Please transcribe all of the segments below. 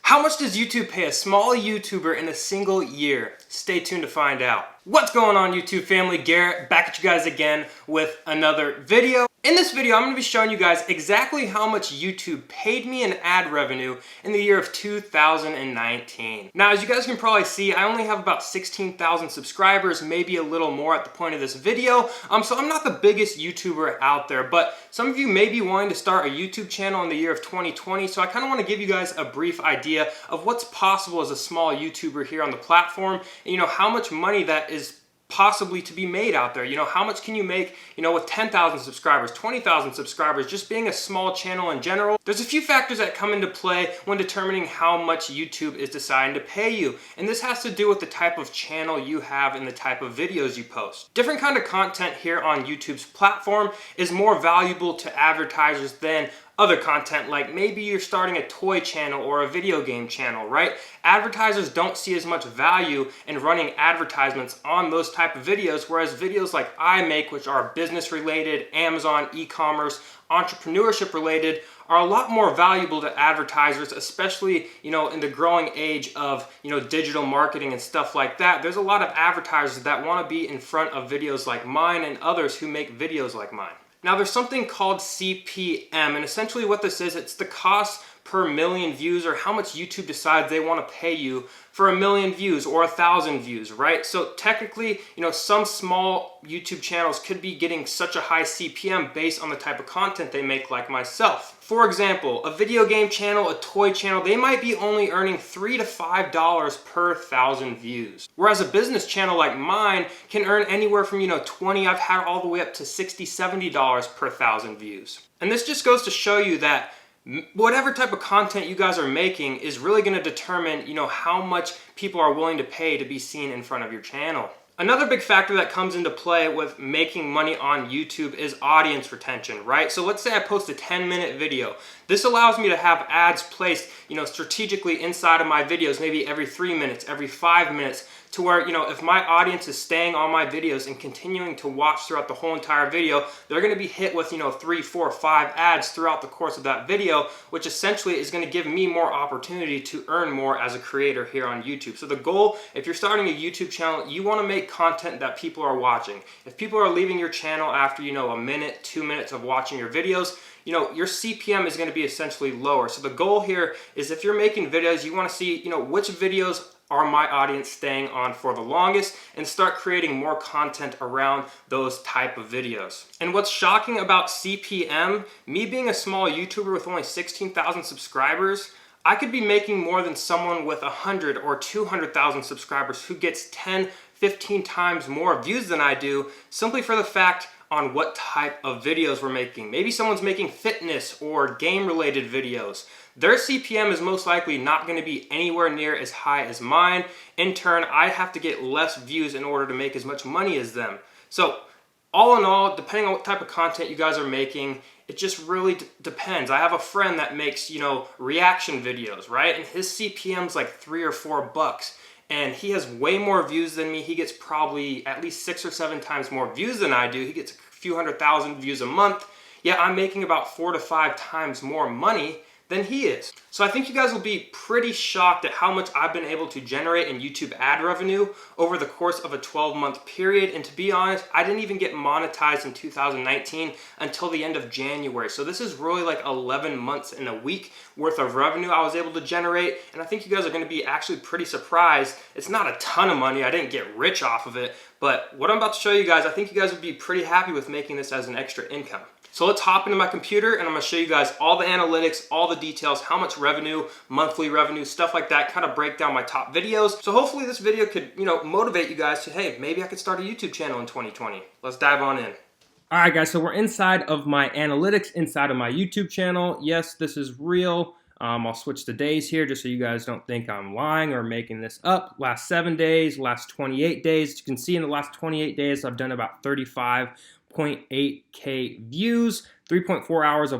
How much does YouTube pay a small YouTuber in a single year? Stay tuned to find out. What's going on, YouTube family? Garrett back at you guys again with another video. In this video, I'm going to be showing you guys exactly how much YouTube paid me in ad revenue in the year of 2019. Now, as you guys can probably see, I only have about 16,000 subscribers, maybe a little more at the point of this video. So I'm not the biggest YouTuber out there, but some of you may be wanting to start a YouTube channel in the year of 2020. So I kind of want to give you guys a brief idea of what's possible as a small YouTuber here on the platform, and how much money that is possibly to be made out there. How much can you make, with 10,000 subscribers, 20,000 subscribers, just being a small channel in general. There's a few factors that come into play when determining how much YouTube is deciding to pay you. And this has to do with the type of channel you have and the type of videos you post. Different kind of content here on YouTube's platform is more valuable to advertisers than other content, like maybe you're starting a toy channel or a video game channel, right? Advertisers don't see as much value in running advertisements on those type of videos, whereas videos like I make, which are business related, Amazon, e-commerce, entrepreneurship related, are a lot more valuable to advertisers, especially, in the growing age of, digital marketing and stuff like that. There's a lot of advertisers that want to be in front of videos like mine and others who make videos like mine. Now, there's something called CPM, and essentially what this is, it's the cost per million views, or how much YouTube decides they want to pay you for 1,000,000 views or 1,000 views, right? So technically, some small YouTube channels could be getting such a high CPM based on the type of content they make, like myself. For example, a video game channel, a toy channel, they might be only earning $3 to $5 per 1,000 views. Whereas a business channel like mine can earn anywhere from, 20, I've had all the way up to $60, $70 per 1,000 views. And this just goes to show you that whatever type of content you guys are making is really going to determine, how much people are willing to pay to be seen in front of your channel. Another big factor that comes into play with making money on YouTube is audience retention, right? So let's say I post a 10-minute video. This allows me to have ads placed, strategically inside of my videos, maybe every 3 minutes, every 5 minutes, to where, if my audience is staying on my videos and continuing to watch throughout the whole entire video, they're going to be hit with, 3, 4, 5 ads throughout the course of that video, which essentially is going to give me more opportunity to earn more as a creator here on YouTube. So the goal, if you're starting a YouTube channel, you want to make content that people are watching. If people are leaving your channel after, a minute, 2 minutes of watching your videos, your CPM is going to be essentially lower. So the goal here is, if you're making videos, you want to see, which videos are my audience staying on for the longest, and start creating more content around those type of videos. And what's shocking about CPM, me being a small YouTuber with only 16,000 subscribers, I could be making more than someone with 100 or 200,000 subscribers who gets 10, 15 times more views than I do, simply for the fact on what type of videos we're making. Maybe someone's making fitness or game related videos. Their CPM is most likely not going to be anywhere near as high as mine. In turn, I have to get less views in order to make as much money as them. So all in all, depending on what type of content you guys are making, it just really depends. I have a friend that makes, reaction videos, right? And his CPM's like $3 or $4. And he has way more views than me. He gets probably at least 6 or 7 times more views than I do. He gets a few 100,000 views a month. Yet I'm making about 4 to 5 times more money than he is. So I think you guys will be pretty shocked at how much I've been able to generate in YouTube ad revenue over the course of a 12-month period. And to be honest, I didn't even get monetized in 2019 until the end of January. So this is really like 11 months and a week worth of revenue I was able to generate. And I think you guys are gonna be actually pretty surprised. It's not a ton of money. I didn't get rich off of it. But what I'm about to show you guys, I think you guys would be pretty happy with making this as an extra income. So let's hop into my computer, and I'm gonna show you guys all the analytics, all the details, how much revenue, monthly revenue, stuff like that, kind of break down my top videos. So hopefully this video could, motivate you guys to, hey, maybe I could start a YouTube channel in 2020. Let's dive on in. All right, guys, so we're inside of my analytics, inside of my YouTube channel. Yes, this is real. I'll switch the days here just so you guys don't think I'm lying or making this up. Last 7 days, last 28 days. As you can see, in the last 28 days, I've done about 35.8K views, 3.4 hours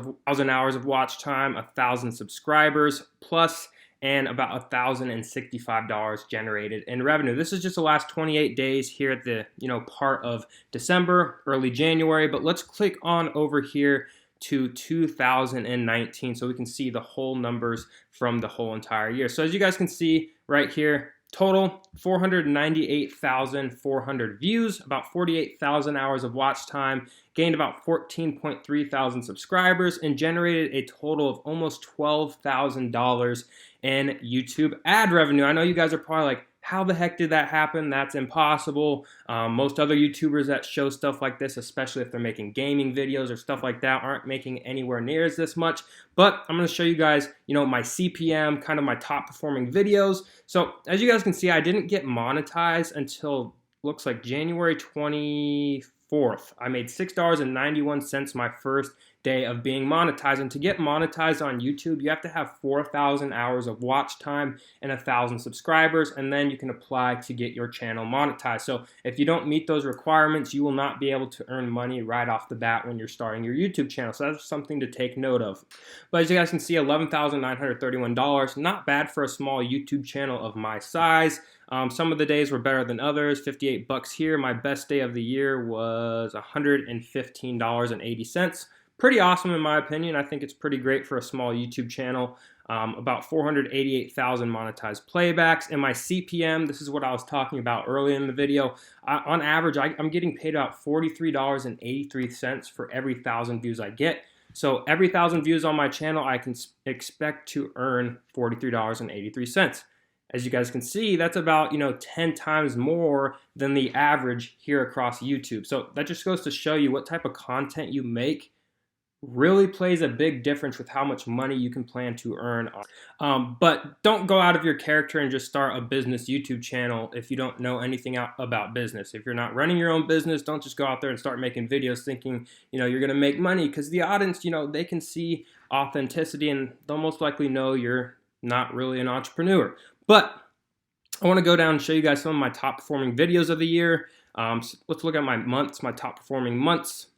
of watch time, 1,000 subscribers plus, and about $1,065 generated in revenue. This is just the last 28 days here at the part of December, early January. But let's click on over here to 2019. So we can see the whole numbers from the whole entire year. So as you guys can see right here, total 498,400 views, about 48,000 hours of watch time, gained about 14.3 thousand subscribers, and generated a total of almost $12,000 in YouTube ad revenue. I know you guys are probably like, how the heck did that happen? That's impossible. Most other YouTubers that show stuff like this, especially if they're making gaming videos or stuff like that, aren't making anywhere near as this much. But I'm going to show you guys, my CPM, kind of my top performing videos. So as you guys can see, I didn't get monetized until looks like January 24th. I made $6.91 my first day of being monetized. And to get monetized on YouTube, you have to have 4,000 hours of watch time and 1,000 subscribers, and then you can apply to get your channel monetized. So if you don't meet those requirements, you will not be able to earn money right off the bat when you're starting your YouTube channel. So that's something to take note of. But as you guys can see, $11,931, not bad for a small YouTube channel of my size. Some of the days were better than others. 58 bucks here. My best day of the year was $115.80. Pretty awesome in my opinion. I think it's pretty great for a small YouTube channel. About 488,000 monetized playbacks. And my CPM, this is what I was talking about earlier in the video. On average, I'm getting paid about $43.83 for every 1,000 views I get. So every 1,000 views on my channel, I can expect to earn $43.83. As you guys can see, that's about 10 times more than the average here across YouTube. So that just goes to show you what type of content you make really plays a big difference with how much money you can plan to earn. But don't go out of your character and just start a business YouTube channel if you don't know anything about business. If you're not running your own business, don't just go out there and start making videos thinking you're going to make money, because the audience, they can see authenticity and they'll most likely know you're not really an entrepreneur. But I want to go down and show you guys some of my top performing videos of the year. So let's look at my months, my top performing months.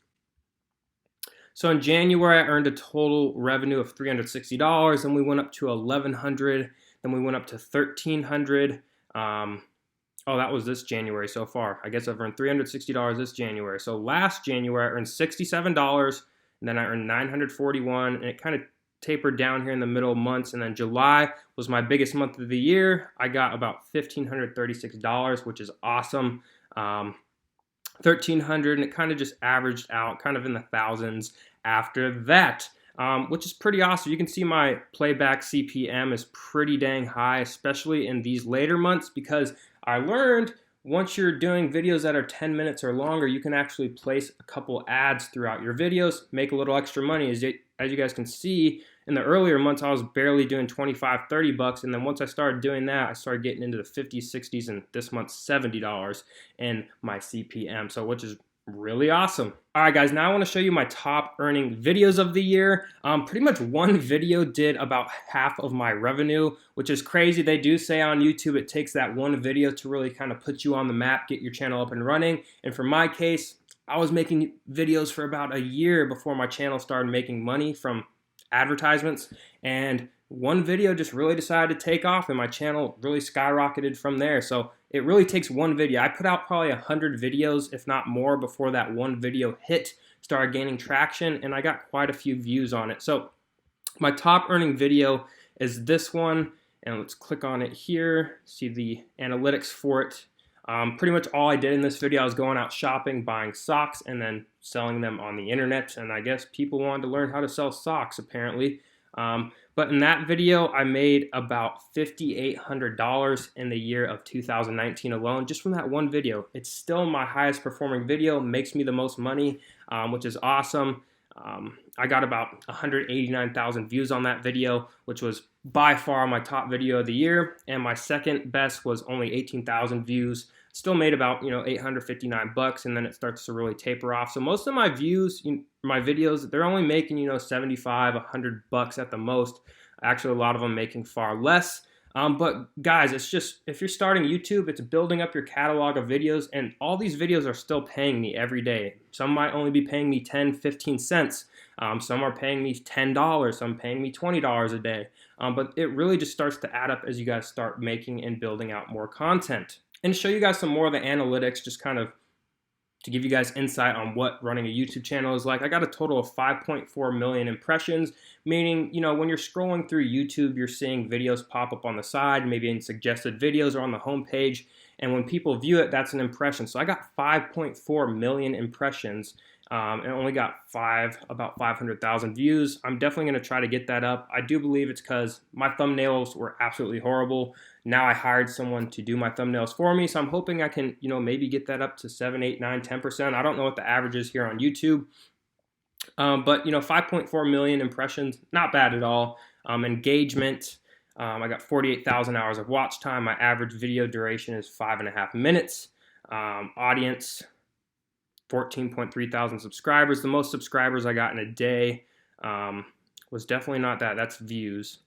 So in January, I earned a total revenue of $360, and we went up to $1,100, then we went up to $1,300. Oh, that was this January so far. I guess I've earned $360 this January. So last January, I earned $67, and then I earned $941, and it kind of tapered down here in the middle months. And then July was my biggest month of the year. I got about $1,536, which is awesome. $1,300, and it kind of just averaged out kind of in the thousands after that, which is pretty awesome. You can see my playback CPM is pretty dang high, especially in these later months, because I learned once you're doing videos that are 10 minutes or longer, you can actually place a couple ads throughout your videos, make a little extra money. As you guys can see, in the earlier months, I was barely doing 25, 30 bucks. And then once I started doing that, I started getting into the 50s, 60s, and this month, $70 in my CPM. So which is really awesome. All right, guys, now I want to show you my top earning videos of the year. Pretty much one video did about half of my revenue, which is crazy. They do say on YouTube it takes that one video to really kind of put you on the map, get your channel up and running. And for my case, I was making videos for about a year before my channel started making money from advertisements, and one video just really decided to take off, and my channel really skyrocketed from there. So it really takes one video. I put out probably 100 videos, if not more, before that one video started gaining traction, and I got quite a few views on it. So my top earning video is this one, and let's click on it here, see the analytics for it. Pretty much all I did in this video, I was going out shopping, buying socks, and then selling them on the internet. And I guess people wanted to learn how to sell socks, apparently. But in that video, I made about $5,800 in the year of 2019 alone, just from that one video. It's still my highest performing video, makes me the most money, which is awesome. I got about 189,000 views on that video, which was by far my top video of the year. And my second best was only 18,000 views. Still made about, $859, and then it starts to really taper off. So most of my views, my videos, they're only making, 75, $100 at the most. Actually, a lot of them making far less. But guys, it's just, if you're starting YouTube, it's building up your catalog of videos, and all these videos are still paying me every day. Some might only be paying me 10, 15 cents. Some are paying me $10, some paying me $20 a day. But it really just starts to add up as you guys start making and building out more content. And to show you guys some more of the analytics, just kind of to give you guys insight on what running a YouTube channel is like, I got a total of 5.4 million impressions, meaning, when you're scrolling through YouTube, you're seeing videos pop up on the side, maybe in suggested videos or on the home page, and when people view it, that's an impression. So I got 5.4 million impressions, and only got about 500,000 views. I'm definitely going to try to get that up. I do believe it's because my thumbnails were absolutely horrible. Now I hired someone to do my thumbnails for me, so I'm hoping I can, maybe get that up to 7, 8, 9, 10%. I don't know what the average is here on YouTube, but 5.4 million impressions, not bad at all. Engagement, I got 48,000 hours of watch time. My average video duration is 5.5 minutes. Audience, 14.3 thousand subscribers. The most subscribers I got in a day was definitely not that. That's views.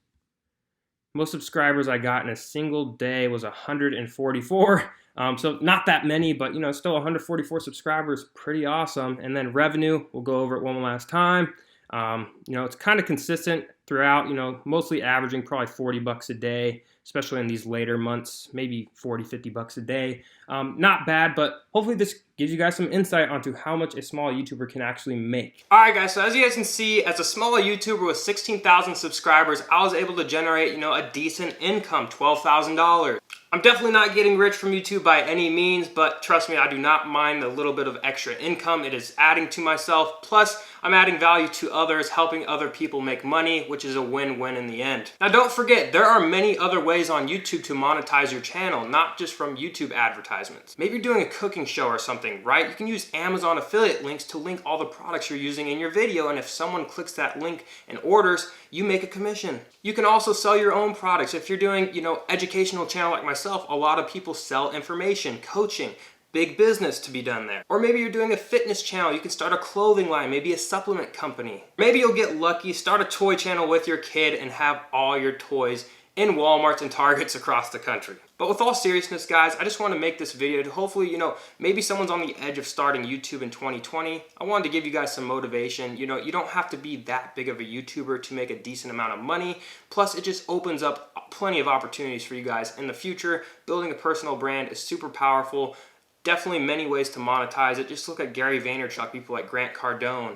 Most subscribers I got in a single day was 144. So not that many, but still 144 subscribers, pretty awesome. And then revenue, we'll go over it one last time. It's kind of consistent throughout, mostly averaging probably 40 bucks a day, especially in these later months, maybe 40, 50 bucks a day. Not bad, but hopefully this gives you guys some insight onto how much a small YouTuber can actually make. All right, guys, so as you guys can see, as a small YouTuber with 16,000 subscribers, I was able to generate, a decent income, $12,000. I'm definitely not getting rich from YouTube by any means, but trust me, I do not mind the little bit of extra income. It is adding to myself. Plus, I'm adding value to others, helping other people make money, which is a win-win in the end. Now, don't forget, there are many other ways on YouTube to monetize your channel, not just from YouTube advertisements. Maybe you're doing a cooking show or something, right? You can use Amazon affiliate links to link all the products you're using in your video, and if someone clicks that link and orders, you make a commission. You can also sell your own products. If you're doing, educational channel like myself, a lot of people sell information, coaching, big business to be done there. Or maybe you're doing a fitness channel, you can start a clothing line, maybe a supplement company. Maybe you'll get lucky, start a toy channel with your kid and have all your toys in Walmarts and Targets across the country. But with all seriousness, guys, I just want to make this video to hopefully, maybe someone's on the edge of starting YouTube in 2020. I wanted to give you guys some motivation. You don't have to be that big of a YouTuber to make a decent amount of money. Plus, it just opens up plenty of opportunities for you guys in the future. Building a personal brand is super powerful. Definitely many ways to monetize it. Just look at Gary Vaynerchuk, people like Grant Cardone,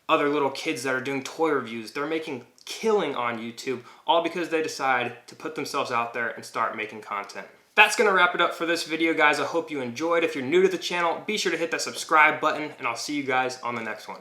other little kids that are doing toy reviews. They're making killing on YouTube, all because they decide to put themselves out there and start making content. That's gonna wrap it up for this video, guys. I hope you enjoyed. If you're new to the channel, be sure to hit that subscribe button, and I'll see you guys on the next one.